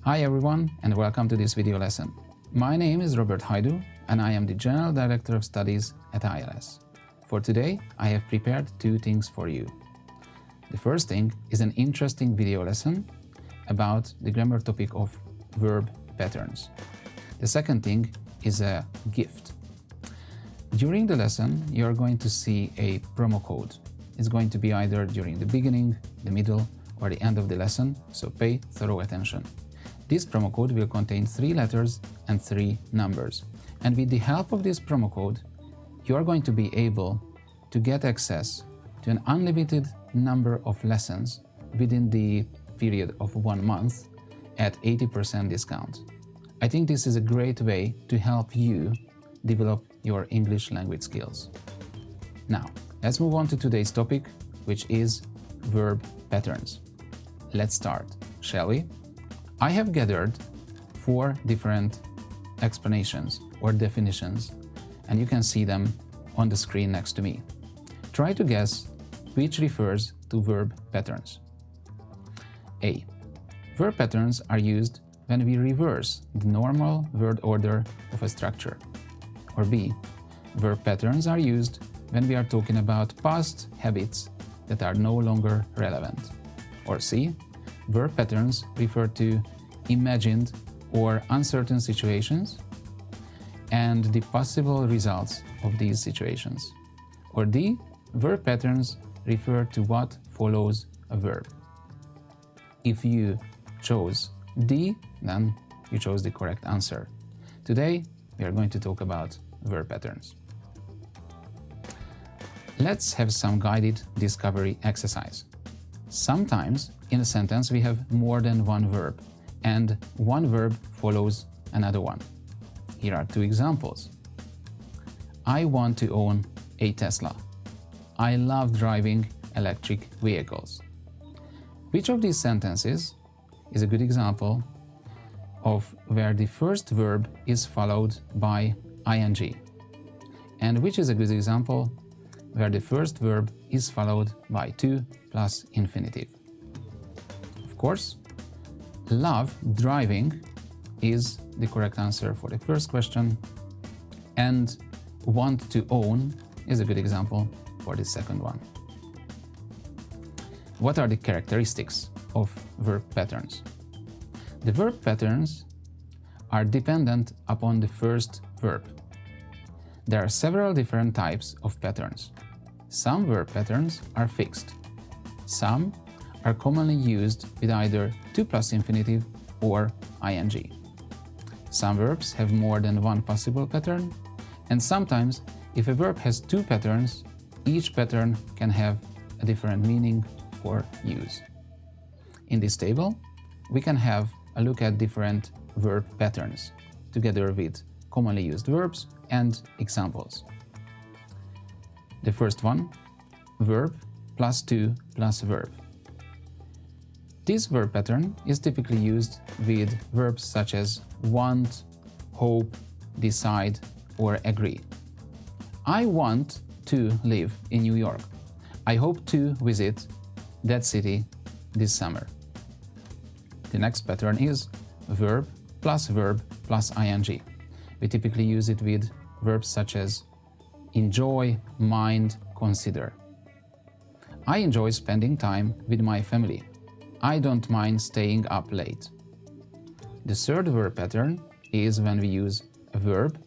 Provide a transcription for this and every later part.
Hi everyone and welcome to this video lesson. My name is Роберт and I am the General Director of Studies at ILS. For today, I have prepared two things for you. The first thing is an interesting video lesson about the grammar topic of verb patterns. The second thing is a gift. During the lesson, you are going to see a promo code. It's going to be either during the beginning, the middle, or the end of the lesson, so pay thorough attention. This promo code will contain 3 letters and 3 numbers. And with the help of this promo code, you are going to be able to get access to an unlimited number of lessons within the period of 1 month at 80% discount. I think this is a great way to help you develop your English language skills. Now, let's move on to today's topic, which is verb patterns. Let's start, shall we? I have gathered 4 different explanations or definitions, and you can see them on the screen next to me. Try to guess which refers to verb patterns. A. Verb patterns are used when we reverse the normal word order of a structure. Or B. Verb patterns are used when we are talking about past habits that are no longer relevant. Or C. Verb patterns refer to imagined or uncertain situations and the possible results of these situations. Or D. Verb patterns refer to what follows a verb. If you chose D, then you chose the correct answer. Today, we are going to talk about verb patterns. Let's have some guided discovery exercise. Sometimes in a sentence we have more than one verb, and one verb follows another one. Here are 2 examples. I want to own a Tesla. I love driving electric vehicles. Which of these sentences is a good example of where the first verb is followed by ing? And which is a good example where the first verb is followed by 2 plus infinitive? Of course, love driving is the correct answer for the first question, and want to own is a good example for the second one. What are the characteristics of verb patterns? The verb patterns are dependent upon the first verb. There are several different types of patterns. Some verb patterns are fixed. Some are commonly used with either 2 plus infinitive or ing. Some verbs have more than one possible pattern, and sometimes if a verb has 2 patterns, each pattern can have a different meaning or use. In this table, we can have a look at different verb patterns, together with commonly used verbs and examples. The first one, verb plus 2 plus verb. This verb pattern is typically used with verbs such as want, hope, decide, or agree. I want to live in New York. I hope to visit that city this summer. The next pattern is verb plus ing. We typically use it with verbs such as enjoy, mind, consider. I enjoy spending time with my family. I don't mind staying up late. The third verb pattern is when we use a verb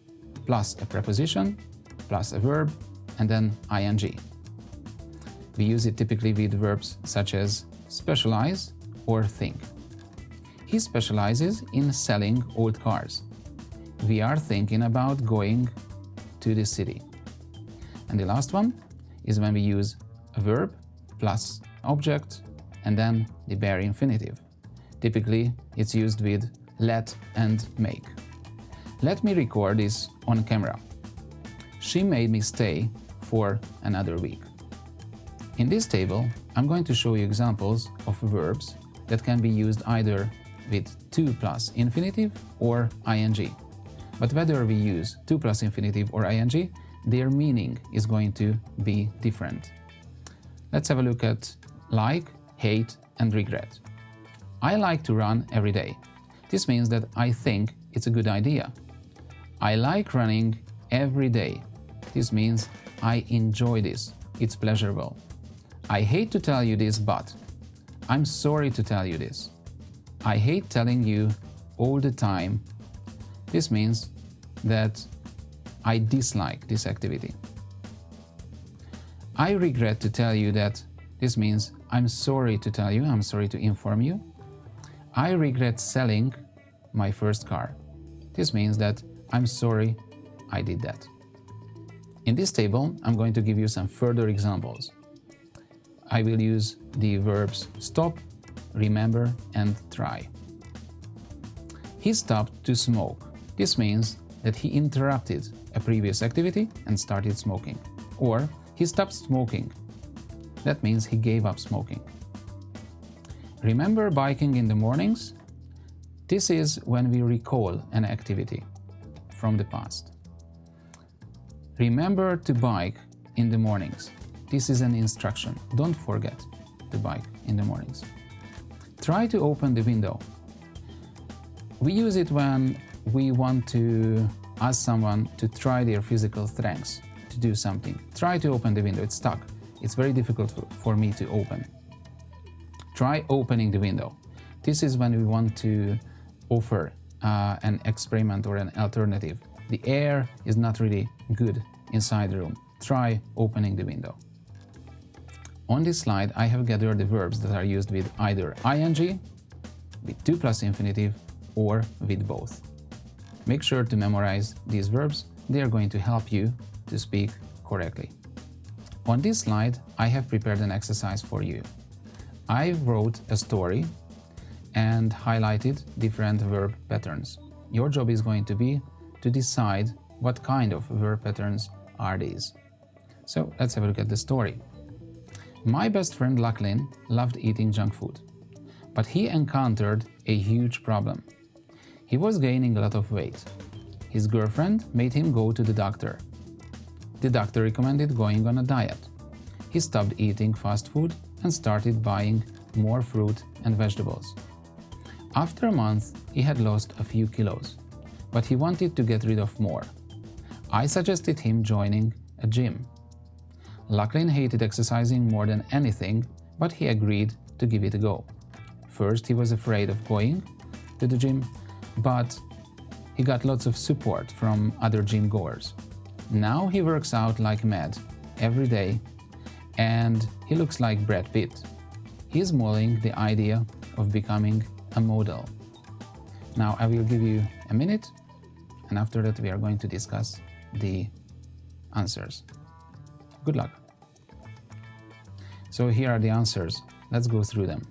plus a preposition plus a verb and then ing. We use it typically with verbs such as specialize or think. He specializes in selling old cars. We are thinking about going to the city. And the last one is when we use a verb plus object and then the bare infinitive. Typically, it's used with let and make. Let me record this on camera. She made me stay for another week. In this table, I'm going to show you examples of verbs that can be used either with 2 plus infinitive or ing. But whether we use 2 plus infinitive or ing, their meaning is going to be different. Let's have a look at like, hate, and regret. I like to run every day. This means that I think it's a good idea. I like running every day. This means I enjoy this. It's pleasurable. I hate to tell you this, but I'm sorry to tell you this. I hate telling you all the time. This means that I dislike this activity. I regret to tell you that. This means I'm sorry to tell you, I'm sorry to inform you. I regret selling my first car. This means that I'm sorry I did that. In this table, I'm going to give you some further examples. I will use the verbs stop, remember, and try. He stopped to smoke. This means that he interrupted a previous activity and started smoking. Or he stopped smoking. That means he gave up smoking. Remember biking in the mornings? This is when we recall an activity from the past. Remember to bike in the mornings. This is an instruction. Don't forget to bike in the mornings. Try to open the window. We use it when we want to ask someone to try their physical strengths to do something. Try to open the window. It's stuck. It's very difficult for me to open. Try opening the window. This is when we want to offer an experiment or an alternative. The air is not really good inside the room. Try opening the window. On this slide, I have gathered the verbs that are used with either ing, with 2 plus infinitive, or with both. Make sure to memorize these verbs. They are going to help you to speak correctly. On this slide, I have prepared an exercise for you. I wrote a story and highlighted different verb patterns. Your job is going to be to decide what kind of verb patterns are these. So let's have a look at the story. My best friend Lachlan loved eating junk food, but he encountered a huge problem. He was gaining a lot of weight. His girlfriend made him go to the doctor. The doctor recommended going on a diet. He stopped eating fast food and started buying more fruit and vegetables. After a month, he had lost a few kilos, but he wanted to get rid of more. I suggested him joining a gym. Lachlan hated exercising more than anything, but he agreed to give it a go. First, he was afraid of going to the gym, but he got lots of support from other gym goers. Now he works out like mad every day, and he looks like Brad Pitt. He's mulling the idea of becoming a model. Now I will give you a minute, and after that we are going to discuss the answers. Good luck. So here are the answers. Let's go through them.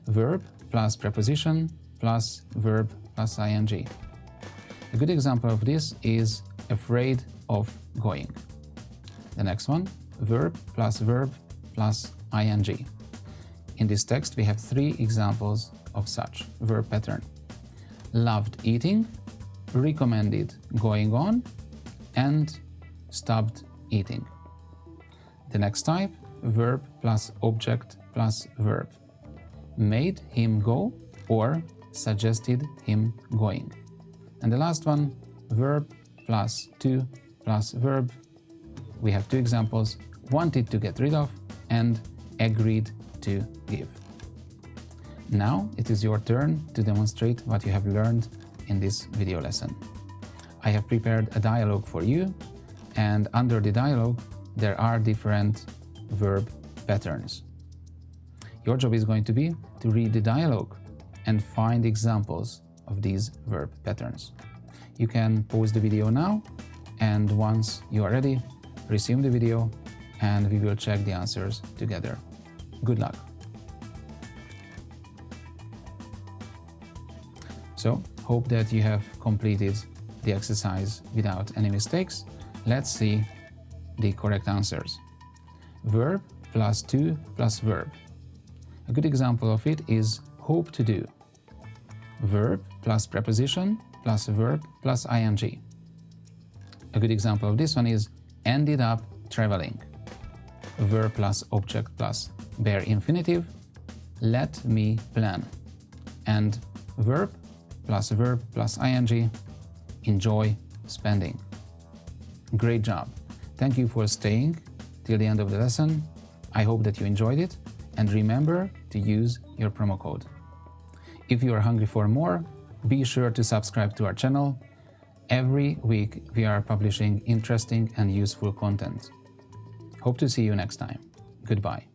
Verb plus preposition plus verb plus ing. A good example of this is afraid of going. The next one, verb plus ing. In this text, we have 3 examples of such verb pattern. Loved eating, recommended going on, and stopped eating. The next type, verb plus object plus verb. Made him go or suggested him going. And the last one, verb plus to plus verb. We have 2 examples, wanted to get rid of and agreed to give. Now it is your turn to demonstrate what you have learned in this video lesson. I have prepared a dialogue for you, and under the dialogue there are different verb patterns. Your job is going to be to read the dialogue and find examples of these verb patterns. You can pause the video now, and once you are ready, resume the video and we will check the answers together. Good luck. So, hope that you have completed the exercise without any mistakes. Let's see the correct answers. Verb plus to plus verb. A good example of it is hope to do. Verb plus preposition plus verb plus ing. A good example of this one is ended up traveling. Verb plus object plus bare infinitive, let me plan. And verb plus ing, enjoy spending. Great job. Thank you for staying till the end of the lesson. I hope that you enjoyed it, and remember to use your promo code. If you are hungry for more, be sure to subscribe to our channel. Every week we are publishing interesting and useful content. Hope to see you next time. Goodbye.